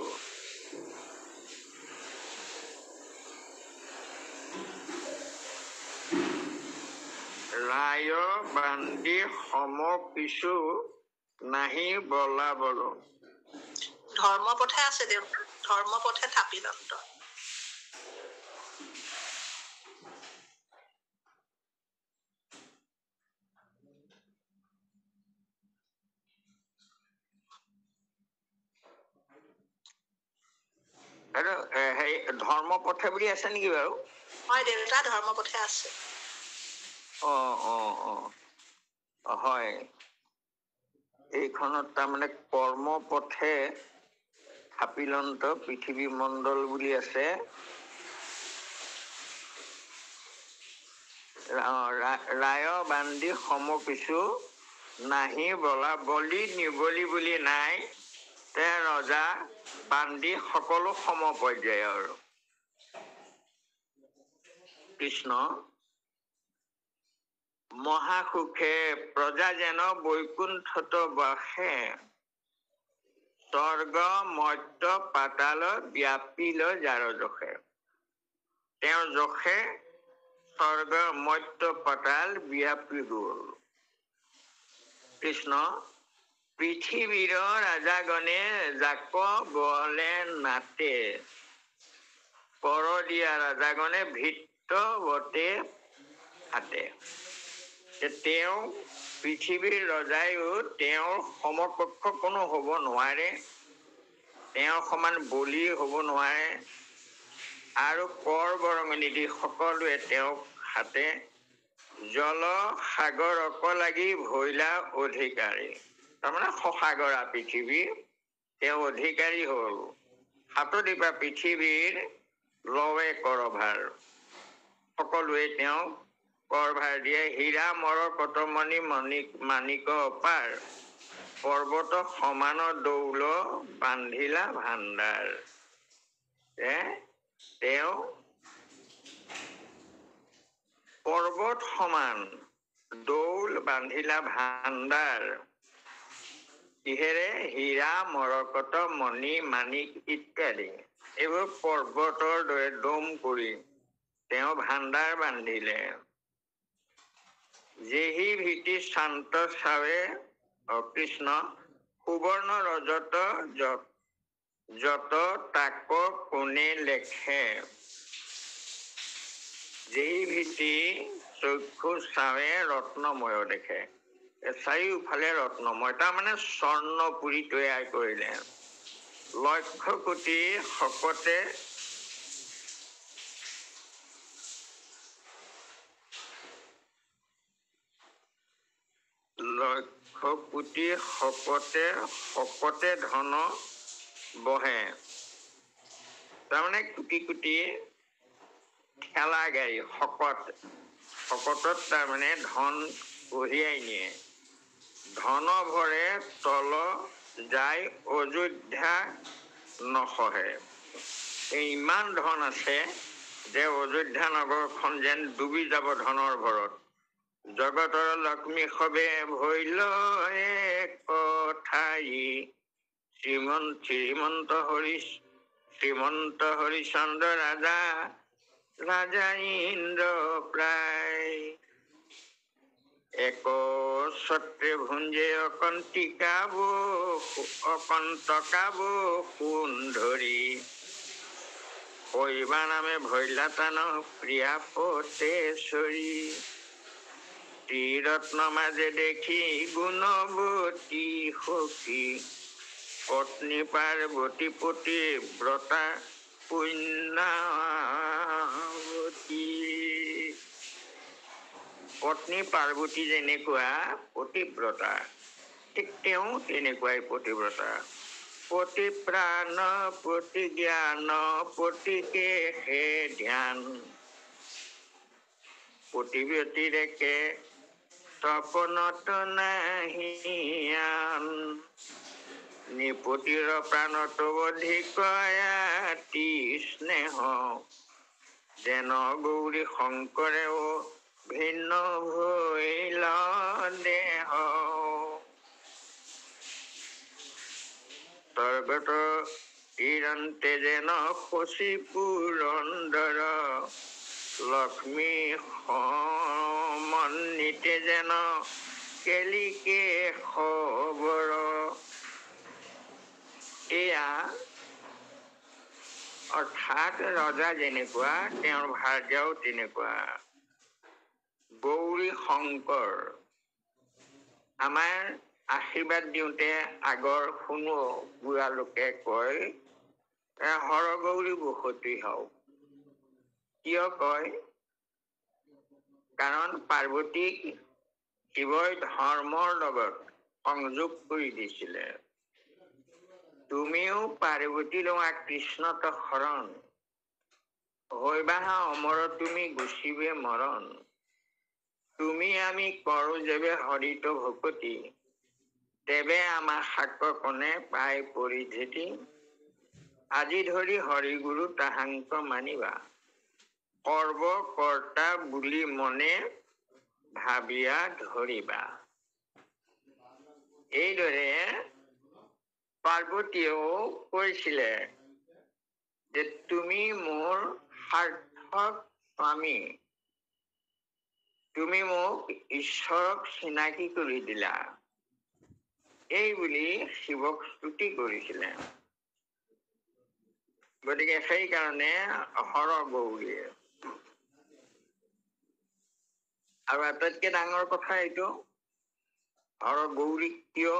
Speaker 1: ৰায় বান্ধি সম কিছু নাহি বলা বল।
Speaker 2: ধৰ্মপথে আছে দেউ, ধৰ্মপথে থাপিলন্ত।
Speaker 1: সেই ধৰ্মপথে বুলি আছে নেকি বাৰু?
Speaker 2: হয় দেউতা, ধৰ্মপথে আছে।
Speaker 1: হয়, এইখনত তাৰমানে কৰ্মপথে থাপিলন্ত পৃথিৱী মণ্ডল বুলি আছে। ৰায় বান্ধি সম কিছু নাহি বলা, বলি নিবলি বুলি নাই। তে ৰজা বান্ধি সকলো সম পৰ্যায়ৰ। কৃষ্ণ মহাসুখে প্ৰজা যেন বৈকুণ্ঠত বাসে, স্বৰ্গ মৰ্ত্য পাতাল ব্যাপিল যাৰ যশে। তেওঁৰ যশে স্বৰ্গ মৰ্ত্য পাতাল ব্যাপী গ'ল। কৃষ্ণ পৃথিৱীৰ ৰাজাগণে জাক বলে নাটে, পৰদীয়া ৰাজাগণে ভৃত্যৱতে হাতে। তেওঁ পৃথিৱীৰ ৰজাইও তেওঁৰ সমকক্ষ কোনো হ'ব নোৱাৰে, তেওঁৰ সমান বলি হ'ব নোৱাৰে, আৰু কৰ বৰঙণি সকলোৱে তেওঁক হাতে। জল সাগৰক লাগি ভৈলা অধিকাৰী, তাৰমানে সসাগৰা পৃথিৱী তেওঁ অধিকাৰী হ'ল। হাতদিপা পৃথিৱীৰ লৱে কৰভাৰ, সকলোৱে তেওঁক কৰভাৰ দিয়ে। হীৰা মৰকত মণি মাণিক অপাৰ, পৰ্বত সমান দৌল বান্ধিলা ভাণ্ডাৰ। তেওঁ পৰ্বত সমান দৌল বান্ধিলা ভাণ্ডাৰ, কিহেৰে? হীৰা মৰকত মণি মাণিক ইত্যাদি এইবোৰ পৰ্বতৰ দৰে দম কৰি তেওঁ ভাণ্ডাৰ বান্ধিলে। যেহি ভীতি শান্ত চাৱে কৃষ্ণ, সুবৰ্ণ ৰজত যত তাক কোনে লেখে। যেহি ভীতি চক্ষু চাৱে ৰত্নময় দেখে, চাৰিওফালে ৰত্নময়, তাৰমানে স্বৰ্ণপুৰী তৈয়াৰ কৰিলে। লক্ষ কোটি শকতে শকতে ধন বহে, তাৰমানে কোটি কোটি ঠেলা গাড়ী শকতত তাৰমানে ধন কঢ়িয়াই নিয়ে। ধন ভৰে তল যায় অযোধ্যা নসহে, ইমান ধন আছে যে অযোধ্যা নগৰখন যেন ডুবি যাব ধনৰ ভৰত। জগতৰ লক্ষ্মী সবে ভৈল কথাই, শ্ৰীমন্ত হৰিচন্দ্ৰ ৰাজা ইন্দ্ৰ প্ৰায়। এক ছত্ৰে ভুঞ্জে অকন্তকাব সোণ ধৰি, কৈবা নামে ভৈলাতান প্ৰিয়া পতেশ্বৰী। ত্ৰিৰত্ন মাজে দেখি গুণৱতী সখী, পত্নী পাৰ্বতী পতিব্ৰতা পুণ্যাৱতী। পত্নী পাৰ্বতী যেনেকুৱা পতিব্ৰতা, ঠিক তেওঁ তেনেকুৱাই পতিব্ৰতা। পতি প্ৰাণ পতি জ্ঞান পতিকে হে ধ্যান, পতিব্ৰতী দেখে তপনত নাহিয়ান। নিপতিৰ প্ৰাণত অধিক আতি স্নেহ, যেন গৌৰী শংকৰেও ভিন্ন ভৈল দেহ। স্বৰ্গত তিৰন্তে যেন শশী পুৰন্দৰ, লক্ষ্মী সমন্বিতে যেন কেলিকে খবৰ। এয়া অৰ্থাৎ ৰজা যেনেকুৱা তেওঁৰ ভাৰ্যাও তেনেকুৱা। গৌৰী শংকৰ আমাৰ আশীৰ্বাদ দিওঁতে আগৰ শুনো বুঢ়া লোকে কয়, হৰগৌৰী বসতি হওক। কিয় কয়? কাৰণ পাৰ্বতীক শিৱই ধৰ্মৰ লগত সংযোগ কৰি দিছিলে। তুমিও পাৰ্বতী লোৱা কৃষ্ণত শৰণ, হৈবাহা অমৰ তুমি গুচিবে মৰণ। তুমি আমি কৰো যেবে হৰিত ভকতি, তেবে আমাৰ শাক কণে পাই পৰিধৃতি। আজি ধৰি হৰি গুৰু তাহাংক মানিবা, সৰ্বকৰ্তা বুলি মনে ভাবিয়া ধৰিবা। এইদৰে পাৰ্বতীয়েও কৈছিলে যে তুমি মোৰ সাৰ্থক স্বামী, তুমি মোক ঈশ্বৰক চিনাকি কৰি দিলা, এই বুলি শিৱক স্তুতি কৰিছিলে। গতিকে সেইকাৰণে হৰ গৌৰী। আৰু আটাইতকৈ ডাঙৰ কথা এইটো, হৰ গৌৰীক কিয়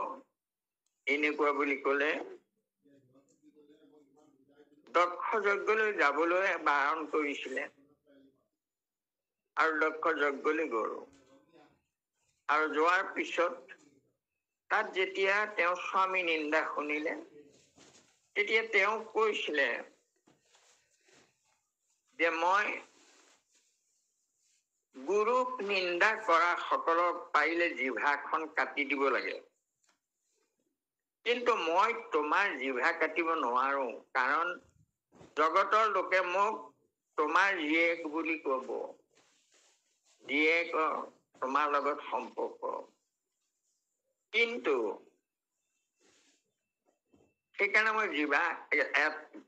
Speaker 1: এনেকুৱা বুলি ক'লে, দক্ষ যজ্ঞলৈ যাবলৈ বাৰণ কৰিছিলে আৰু দক্ষ যজ্ঞলৈ গ'ল। আৰু যোৱাৰ পিছত তাত যেতিয়া তেওঁ স্বামী নিন্দা শুনিলে, তেতিয়া তেওঁ কৈছিলে যে মই গুৰুক নিন্দা কৰা সকলক পাৰিলে জিভাখন কাটি দিব লাগে, কিন্তু মই তোমাৰ জিভা কাটিব নোৱাৰো, কাৰণ জগতৰ লোকে মোক তোমাৰ জীয়েক বুলি কব, জীয়েক তোমাৰ লগত সম্পৰ্ক, কিন্তু সেইকাৰণে মই জিভা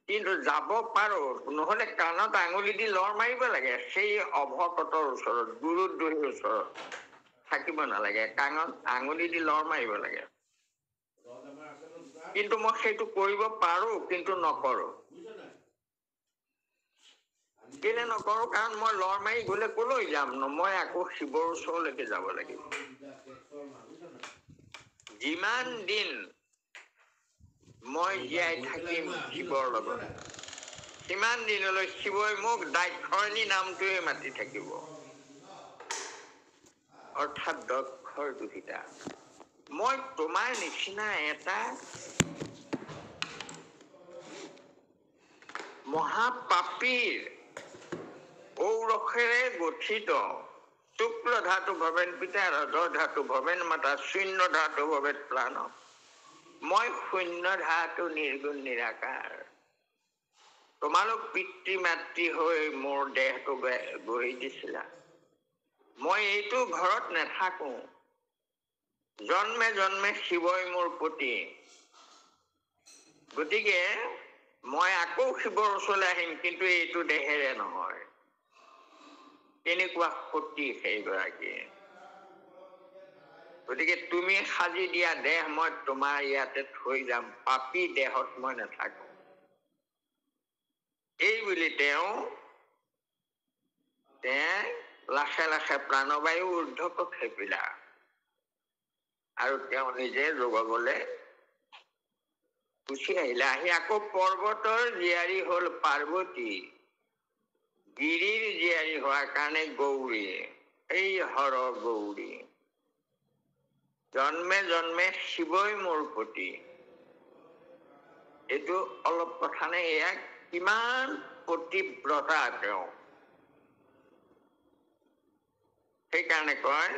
Speaker 1: কিন্তু যাব পাৰো, নহলে কাণত আঙুলি দি লৰ মাৰিব লাগে, সেই অভকতৰ ওচৰত, গুৰুদ্ৰোহীৰ ওচৰত থাকিব নালাগে, কাণত আঙুলি দি লৰ মাৰিব লাগে। কিন্তু মই সেইটো কৰিব পাৰো, কিন্তু নকৰো। কেলে নকৰো, কাৰণ মই লৰ মাৰি গলে কলৈ যাম ন, মই আকৌ শিৱৰ ওচৰলৈকে যাব লাগিব। যিমান দিন মই জীয়াই থাকিম শিৱৰ লগত, সিমান দিনলৈ শিৱই মোক দাক্ষায়ণী নামটোৱে মাতি থাকিব, অৰ্থাৎ দক্ষৰ দুহিতা। মই তোমাৰ নিচিনা এটা মহাপাপীৰ ঔৰসেৰে গঠিত, শুক্ল ধাতু ভৱেন পিতা, ৰজ ধাতু ভৱেন মাতা, শূন্য ধাতু ভৱেন প্ৰাণ, মই শূন্য ধাতু নিৰ্গুণ নিৰাকাৰ। তোমালোক পিতৃ মাতৃ হৈ মোৰ দেহটো গঢ়ি দিছিলা, মই এইটো ঘৰত নাথাকো, জন্মে জন্মে শিৱই মোৰ পতি, গতিকে মই আকৌ শিৱৰ ওচৰলৈ আহিম, কিন্তু এইটো দেহেৰে নহয়। তেনেকুৱা সতী সেইগৰাকী। গতিকে তুমি সাজি দিয়া দেহ মই তোমাৰ ইয়াতে থৈ যাম, পাপী দেহত মই নাথাকো, এই বুলি তেওঁ লাখে লাখে প্ৰাণবায়ু ঊৰ্ধক খেপিলা, আৰু তেওঁ নিজে যোগবলৈ গুচি আহিলে। আহি আকৌ পৰ্বতৰ জীয়াৰী হল পাৰ্বতী, গিৰিৰ জীয়াৰী হোৱাৰ কাৰণে গৌৰী, এই হৰ গৌৰী। জন্মে জন্মে শিৱই মোৰ পতি, এইটো অলপ কথা নে, এয়া কিমান পতিব্ৰতা তেওঁ। সেইকাৰণে কয়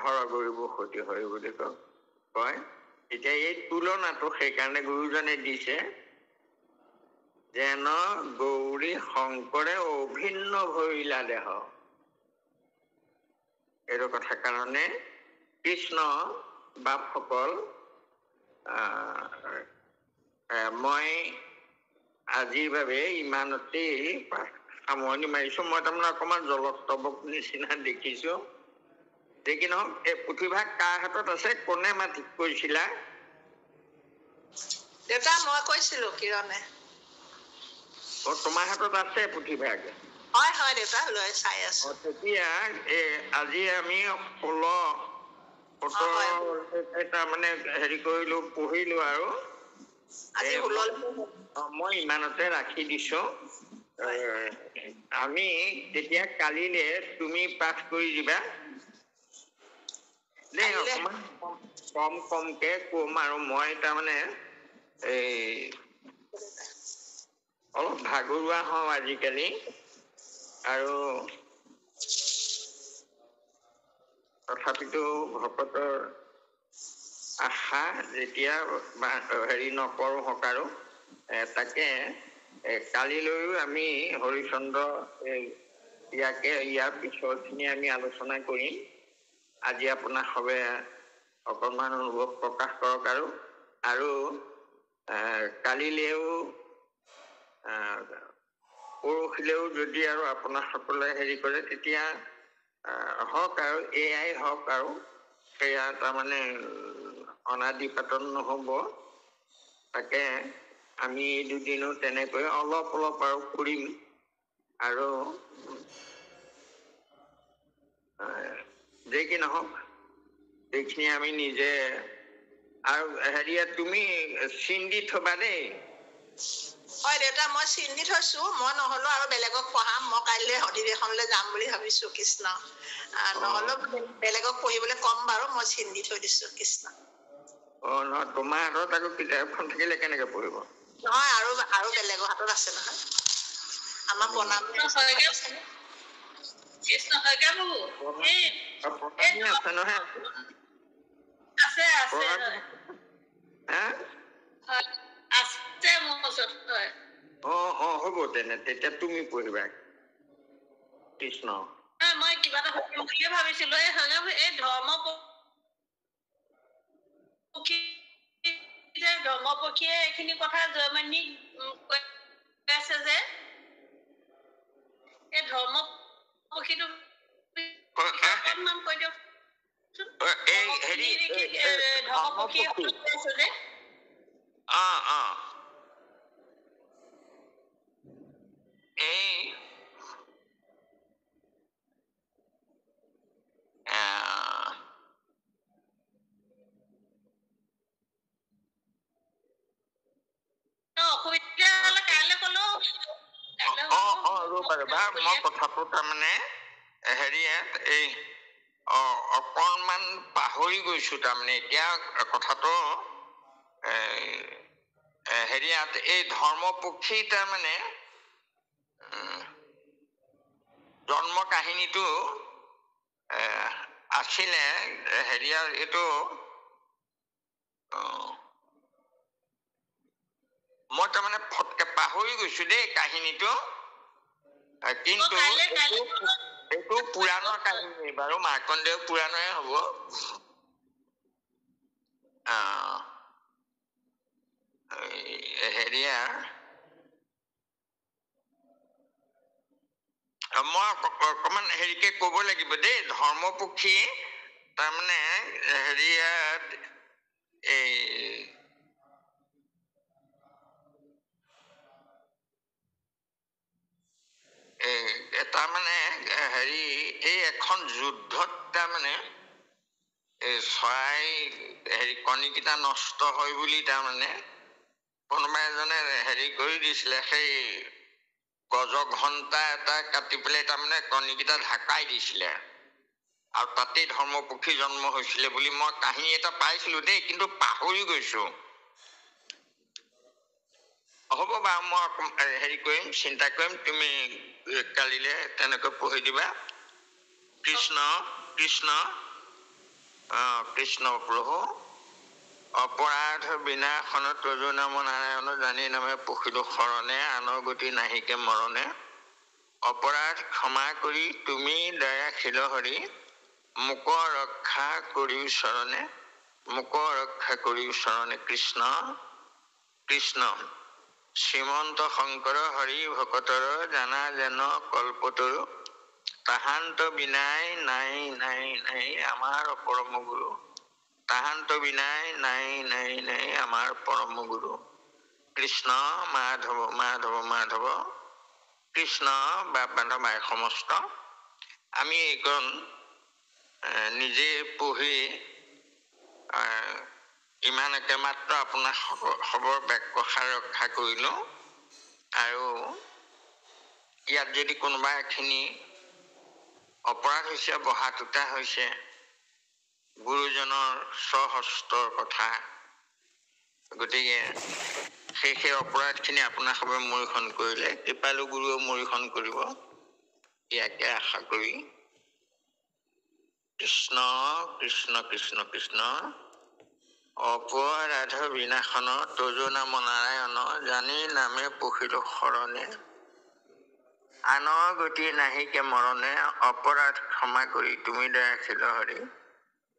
Speaker 1: হৰ গৌৰীবোৰ সতী হয় বুলি কয়। এতিয়া এই তুলনাটো সেইকাৰণে গুৰুজনে দিছে, যেন গৌৰী শংকৰে অভিন্ন ভৰিলা দেহ, এইটো কথা কাৰণে কৃষ্ণ বাপসকল, মই আজিৰ বাবে ইমানতেই সামৰণি মাৰিছো। মই তাৰমানে অকমান জলস্তৱক নিচিনা দেখিছো। দেখি নহওক, এই পুথিভাগ কাৰ হাতত আছে, কোনে মাতি কৈছিলা?
Speaker 2: দেউতা মই কৈছিলো, কিৰণে।
Speaker 1: তোমাৰ হাতত আছে পুথিভাগ?
Speaker 2: হয় হয় দেউতা, লৈ চাই আছো।
Speaker 1: তেতিয়া আজি আমি 16-17 মানে হেৰি কৰিলো, পঢ়িলো, আৰু মই ইমানতে ৰাখি দিছো। আমি তেতিয়া কালিলে তুমি পাঠ কৰি দিবা দেই, অকমান কমকে কম, আৰু মই তাৰমানে অলপ ভাগৰুৱা হওঁ আজিকালি, আৰু তথাপিতো ভকতৰ আশা যেতিয়া হেৰি নকৰো হকাৰো, তাকে কালিলৈও আমি হৰিচন্দ্ৰ ইয়াৰ পিছৰখিনি আমি আলোচনা কৰিম। আজি আপোনাক সবে অকণমান অনুভৱ প্ৰকাশ কৰক, আৰু কালিলেও পৰহিলেও যদি আৰু আপোনাৰ সকলে হেৰি কৰে, তেতিয়া হওক আৰু এয়াই হওক আৰু সেয়া তাৰমানে অনাদিপাতন নহ'ব। তাকে আমি এই দুদিনো তেনেকৈ অলপ অলপ আৰু কৰিম আৰু যে কি নহওক এইখিনি আমি নিজে আৰু হেৰিয়া তুমি চিন দি থবা দেই।
Speaker 2: হয় দেউতা, মই চিন দি থৈছো। মই নহলেও আৰু বেলেগক পঢ়াম। মই কাইলৈ অধিৱেশনলৈ যাম বুলি ভাবিছো। কৃষ্ণ নহলেও বেলেগক পঢ়িবলৈ কম বাৰু। মই চিন দি থৈ দিছো। কৃষ্ণ।
Speaker 1: নহয়, তোমাৰ হাতত আকৌ কিতাপখন থাকিলে কেনেকে পঢ়িব?
Speaker 2: নহয়, আৰু বেলেগৰ হাতত আছে নহয়। আমাৰ প্ৰণাম
Speaker 3: কৃষ্ণ হয়গে বাবু।
Speaker 1: আছে নহয়।
Speaker 3: আছে আছে আছে মোৰ ওচৰত। হয়।
Speaker 1: হ'ব তেনে তেতিয়া তুমি পঢ়িবা। কৃষ্ণ।
Speaker 3: মই কিবা এটা পঢ়িম বুলিয়ে ভাবিছিলো। এই ধৰ্মপক্ষীয়ে এইখিনি কথা জয়মণিক কৈ আছে যে এই ধৰ্মপক্ষীটো অকণমান কৈ দিয়ক।
Speaker 1: এই হেৰি
Speaker 3: ধৰ্মপক্ষীয়ে কৈ আছে যে
Speaker 1: এই
Speaker 3: অসুবিধা হলে কাইলৈ কলো।
Speaker 1: ৰবা, মই কথাটো তাৰমানে হেৰিয়াত এই অকণমান পাহৰি গৈছো। তাৰমানে এতিয়া কথাটো হেৰিয়াত এই ধৰ্মপক্ষী তাৰমানে জন্ম কাহিনীটো আছিলে হেৰিয়াৰ এইটো মই তাৰমানে ফটকে পাহৰি গৈছো দেই কাহিনীটো। কিন্তু এইটো পুৰাণৰ কাহিনী বাৰু, মাৰ্কণ্ডেয় পুৰাণৰে হব। হেৰিয়া মই অকমান হেৰিকে কব লাগিব দেই। ধৰ্মপক্ষী তাৰমানে হেৰিয়াত এই তাৰমানে হেৰি এই এখন যুদ্ধত তাৰমানে এই চৰাই হেৰি কণীকেইটা নষ্ট হয় বুলি তাৰমানে কোনোবা এজনে হেৰি কৰি দিছিলে। সেই গজ ঘণ্টা এটা কাটি পেলাই তাৰমানে কণীকেইটা ঢাকাই দিছিলে আৰু তাতেই ধৰ্মপক্ষী জন্ম হৈছিলে বুলি মই কাহিনী এটা পাইছিলো দেই, কিন্তু পাহৰি গৈছো। হ'ব বাৰু, মই হেৰি কৰিম, চিন্তা কৰিম। তুমি কালিলে তেনেকৈ পঢ়ি দিবা। কৃষ্ণ কৃষ্ণ কৃষ্ণ প্ৰভু। অপৰাধ বিনাশন তজু নাম নাৰায়ণ, জানি নামে পখিলো শৰণে, আনৰ গতি নাহিকে মৰণে। অপৰাধ ক্ষমা কৰি তুমি দয়াশীল হৰি, মোক ৰক্ষা কৰিও চৰণে, মোক ৰক্ষা কৰিও চৰণে। কৃষ্ণ কৃষ্ণ। শ্ৰীমন্ত শংকৰ হৰি ভকতৰ, জানা যেন কল্পতৰু, তাহান্ত বিনাই নাই নাই নাই আমাৰ পৰম গুৰু। তাহান্ত বিনাই নাই নাই নাই আমাৰ পৰম গুৰু। কৃষ্ণ মাধৱ মাধৱ মাধৱ। কৃষ্ণ বান্ধৱাই সমস্ত। আমি এইকণ নিজে পঢ়ি ইমানকে মাত্ৰ আপোনাৰ খবৰ বাক্যষাৰ ৰক্ষা কৰিলো। আৰু ইয়াত যদি কোনোবা এখিনি অপৰাধ হৈছে, বহা টুটা হৈছে, গুৰুজনৰ স্বহস্তৰ কথা, গতিকে সেই অপৰাধখিনি আপোনাৰ সবে মূৰীখন কৰিলে কৃপালু গুৰুও মূৰীখন কৰিব, ইয়াকে আশা কৰি কৃষ্ণ কৃষ্ণ কৃষ্ণ কৃষ্ণ। অপৰাধ বিনাশন তজু নাম নাৰায়ণ, জানি নামে পখিলো শৰণে, আনৰ গতি নাহিকে মৰণে। অপৰাধ ক্ষমা কৰি তুমি দয়াশীল হৰি,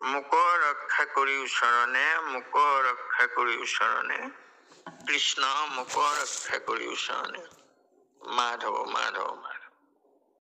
Speaker 1: মোক ৰক্ষা কৰিও চৰণে, মোক ৰক্ষা কৰিও চৰণে। কৃষ্ণ মোক ৰক্ষা কৰিও চৰণে। মাধৱ মাধৱ মাধৱ।